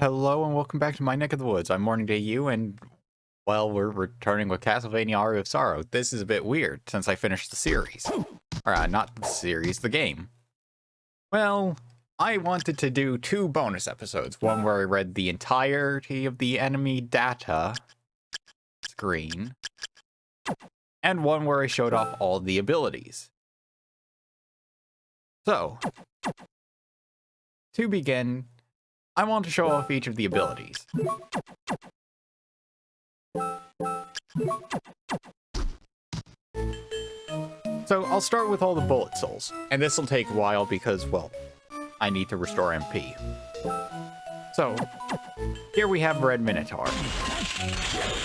Hello and welcome back to my neck of the woods. I'm Morning Day You, and well, we're returning with Castlevania Aria of Sorrow. This is a bit weird since I finished the series. Or, not the series, the game. Well, I wanted to do two bonus episodes. One where I read the entirety of the enemy data screen, and one where I showed off all the abilities. So, to begin, I want to show off each of the abilities. So I'll start with all the bullet souls, and this will take a while because, well, I need to restore MP. So, here we have Red Minotaur.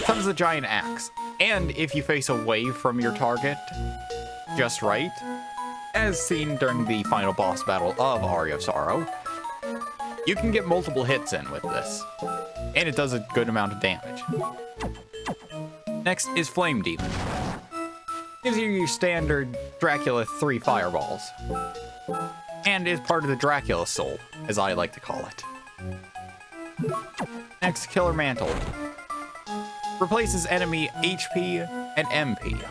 Summons a giant axe, and if you face away from your target just right, as seen during the final boss battle of Aria of Sorrow, you can get multiple hits in with this, and it does a good amount of damage. Next is Flame Demon. Gives you your standard Dracula 3 fireballs, and is part of the Dracula soul, as I like to call it. Next, Killer Mantle. Replaces enemy HP and MP.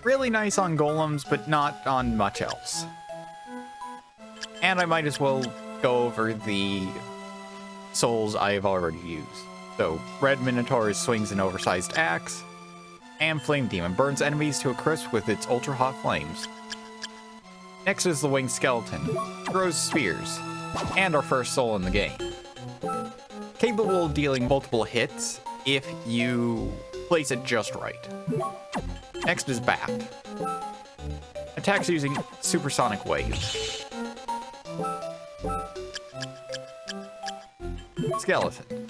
Really nice on golems, but not on much else. And I might as well go over the souls I have already used. So, Red Minotaur swings an oversized axe, and Flame Demon burns enemies to a crisp with its ultra-hot flames. Next is the Winged Skeleton, throws spears, and our first soul in the game. Capable of dealing multiple hits if you place it just right. Next is Bat. Attacks using supersonic waves. Skeleton.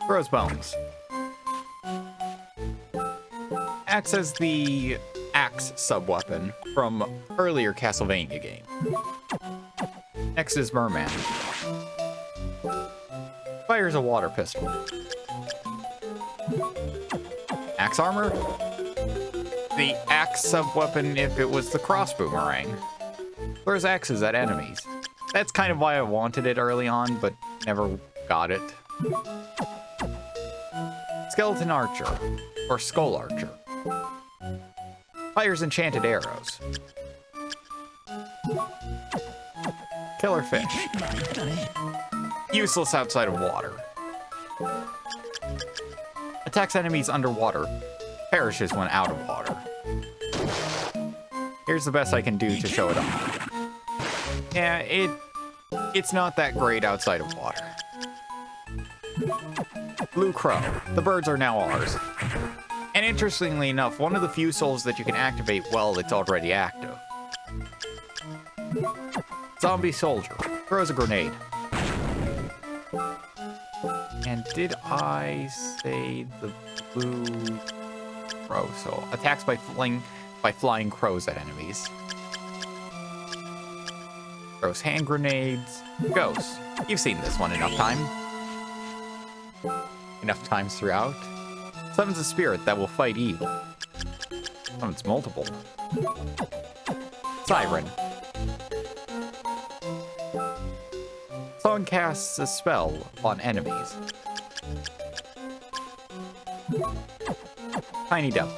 Throws bones. Acts as the axe sub-weapon from earlier Castlevania game. Next is Merman. Fires a water pistol. Axe armor? The axe sub-weapon if it was the cross boomerang. Throws axes at enemies. That's kind of why I wanted it early on, but never got it. Skeleton Archer, or Skull Archer. Fires enchanted arrows. Killer Fish. Useless outside of water. Attacks enemies underwater. Perishes when out of water. Here's the best I can do to show it off. Yeah, it's not that great outside of water. Blue Crow. The birds are now ours. And interestingly enough, one of the few souls that you can activate while it's already active. Zombie Soldier. Throws a grenade. And did I say the Blue Crow soul? Attacks by flying crows at enemies. Throws hand grenades. Ghost. You've seen this one enough times throughout. Summons a spirit that will fight evil. Summons multiple. Siren. Song casts a spell upon enemies. Tiny Devil.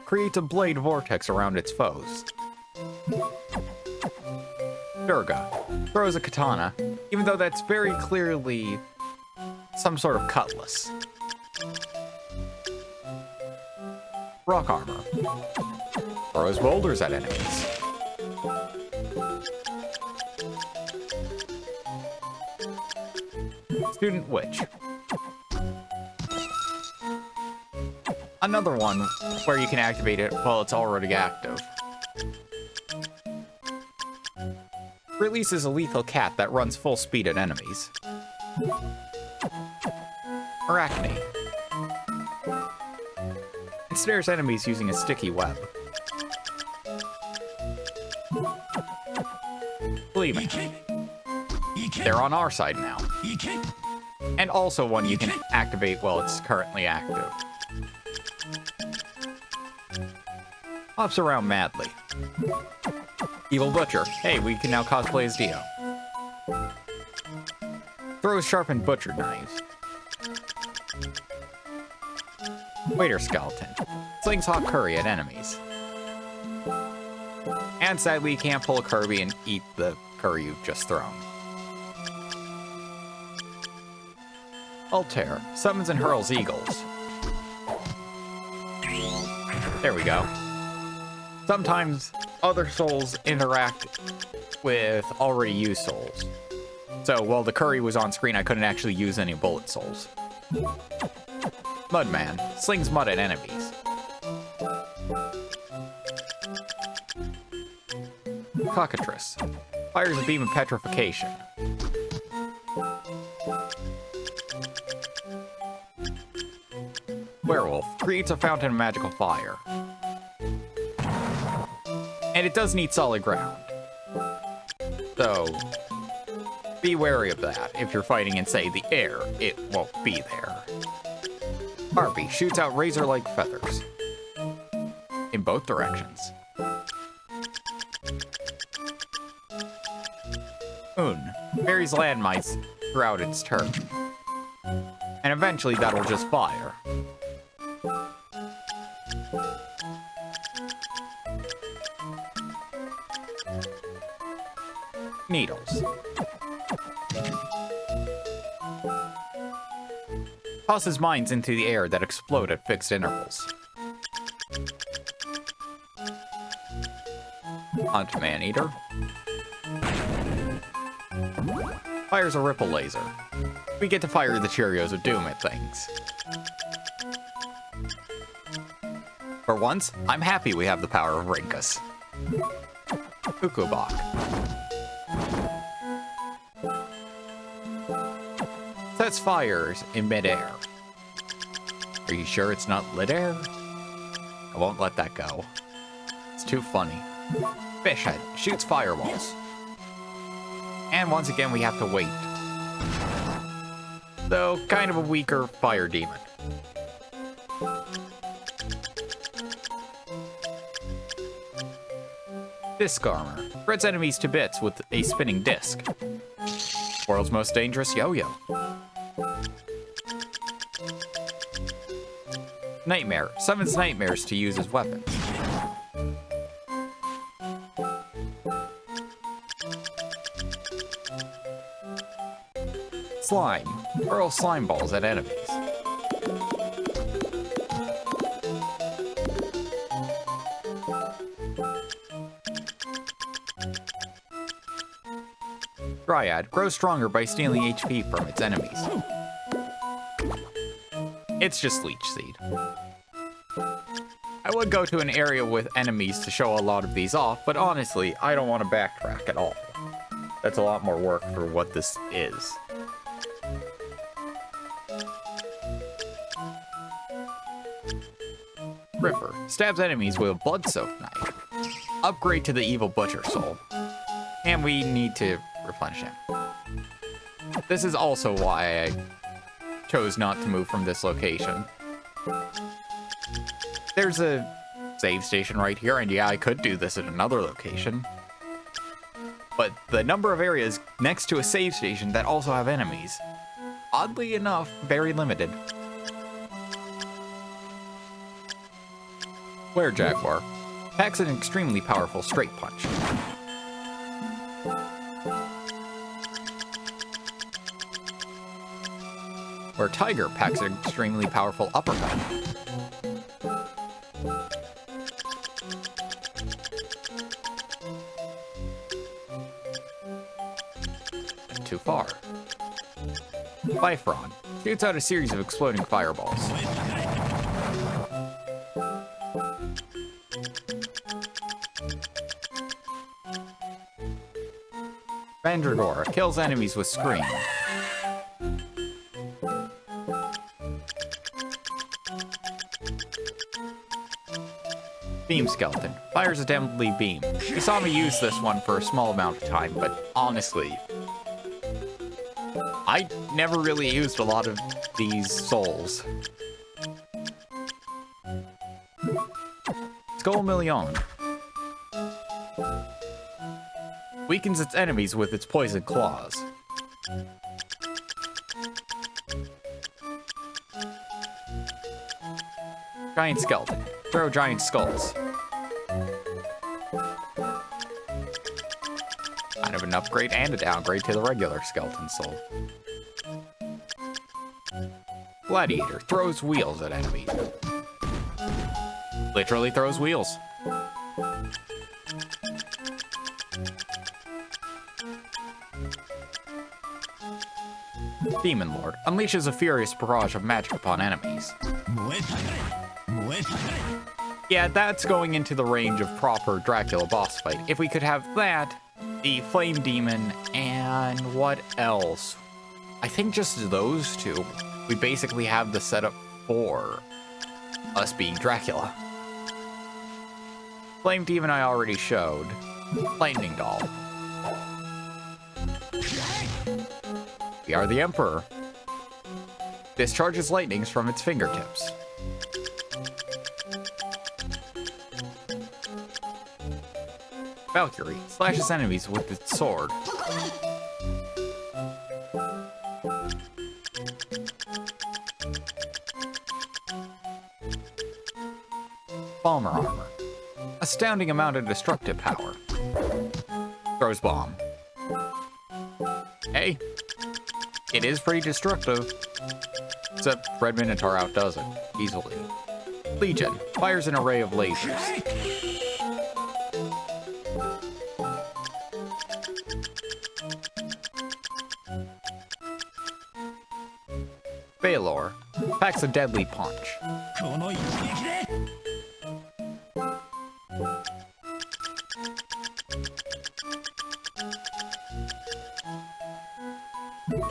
Creates a blade vortex around its foes. Durga. Throws a katana, even though that's very clearly some sort of cutlass. Rock Armor. Throws boulders at enemies. Student Witch. Another one where you can activate it while it's already active. Releases a lethal cat that runs full speed at enemies. Arachne. Ensnares enemies using a sticky web. Gleaming. They're on our side now. And also one you can activate while it's currently active. hops around madly. Evil Butcher. Hey, we can now cosplay as Dio. Throws sharpened butcher knives. Waiter Skeleton. Slings hot curry at enemies. And sadly, you can't pull a Kirby and eat the curry you've just thrown. Altair. Summons and hurls eagles. There we go. Sometimes other souls interact with already used souls. So while the curry was on screen, I couldn't actually use any bullet souls. Mudman. Slings mud at enemies. Cockatrice. Fires a beam of petrification. Werewolf. Creates a fountain of magical fire. And it does need solid ground. So, be wary of that. If you're fighting in, say, the air, it won't be there. Harpy. Shoots out razor-like feathers. In both directions. Moon. Buries landmines throughout its turn. And eventually that'll just fire. Needles. Tosses mines into the air that explode at fixed intervals. Hunt Maneater. Fires a ripple laser. We get to fire the Cheerios of Doom at things. For once, I'm happy we have the power of Rinkus. Ukobok. Sets fires in midair. Are you sure it's not lit air? I won't let that go. It's too funny. Fishhead shoots fireballs. And once again, we have to wait. Though, kind of a weaker fire demon. Disc Armor. Spreads enemies to bits with a spinning disc. World's most dangerous yo-yo. Nightmare. Summons nightmares to use as weapons. Slime. Hurl slime balls at enemies. Dryad. Grows stronger by stealing HP from its enemies. It's just Leech Seed. I would go to an area with enemies to show a lot of these off, but honestly, I don't want to backtrack at all. That's a lot more work for what this is. Ripper. Stabs enemies with a blood-soaked knife. Upgrade to the Evil Butcher Soul. And we need to replenish him. This is also why I chose not to move from this location. There's a save station right here, and yeah, I could do this at another location. But the number of areas next to a save station that also have enemies, oddly enough, very limited. Were-Jaguar. Packs an extremely powerful straight punch. Were-Tiger packs an extremely powerful uppercut. Too far. Bifron shoots out a series of exploding fireballs. Mandragora kills enemies with Scream. Beam Skeleton fires a deadly beam. You saw me use this one for a small amount of time, but honestly, I never really used a lot of these souls. Skullmillion. Weakens its enemies with its poison claws. Giant skeleton. Throw giant skulls. Kind of an upgrade and a downgrade to the regular skeleton soul. Gladiator. Throws wheels at enemies. Literally throws wheels. Demon Lord. Unleashes a furious barrage of magic upon enemies. Yeah, that's going into the range of proper Dracula boss fight. If we could have that, the Flame Demon, and what else? I think just those two. We basically have the setup for us being Dracula. Flame Demon I already showed. Lightning Doll. We are the Emperor. Discharges lightnings from its fingertips. Valkyrie slashes enemies with its sword. Bomber armor. Astounding amount of destructive power. Throws bomb. Hey, it is pretty destructive. Except Red Minotaur outdoes it easily. Legion fires an array of lasers. Baylor packs a deadly punch.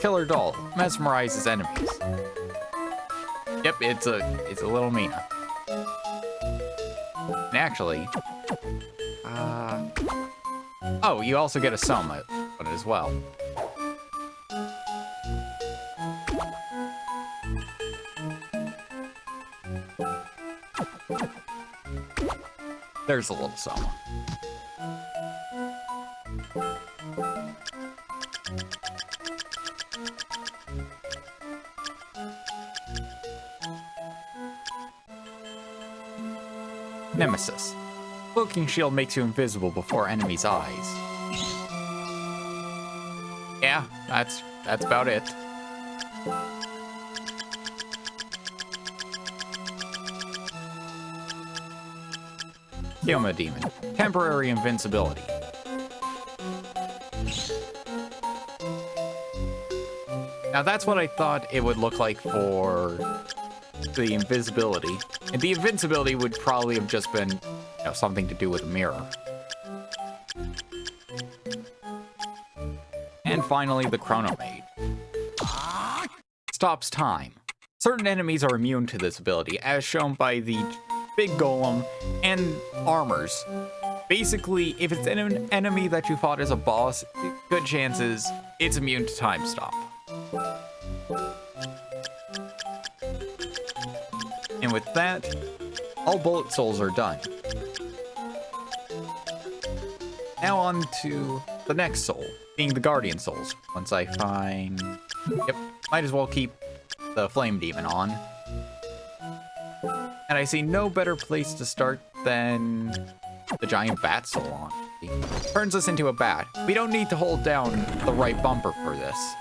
Killer Doll mesmerizes enemies. Yep, it's a little Mina. And actually, oh, you also get a Soma on it as well. There's a little Soma. Nemesis. Cloaking shield makes you invisible before enemies' eyes. Yeah, that's about it. Kioma Demon. Temporary invincibility. Now that's what I thought it would look like for the invisibility. And the invincibility would probably have just been, something to do with a mirror. And finally, the Chrono Maid. Stops time. Certain enemies are immune to this ability, as shown by the big golem and armors. Basically, if it's an enemy that you fought as a boss, good chances it's immune to time stop. And with that, all bullet souls are done. Now on to the next soul, being the Guardian Souls. Once I find... Yep, might as well keep the Flame Demon on. And I see no better place to start than the Giant Bat Soul on. Turns us into a bat. We don't need to hold down the right bumper for this.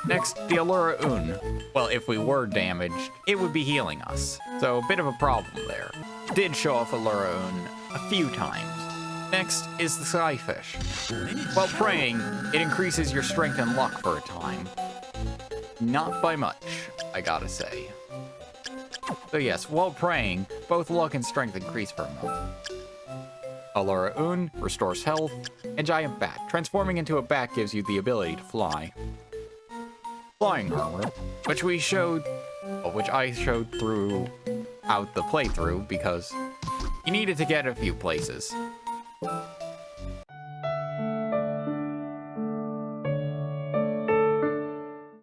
Next, the Allura Un. Well, if we were damaged, it would be healing us. So, a bit of a problem there. Did show off Allura Un a few times. Next is the Skyfish. While praying, it increases your strength and luck for a time. Not by much, I gotta say. So yes, while praying, both luck and strength increase for a moment. Allura Un restores health, and Giant Bat. Transforming into a bat gives you the ability to fly. Flying armor, which I showed throughout the playthrough because you needed to get a few places.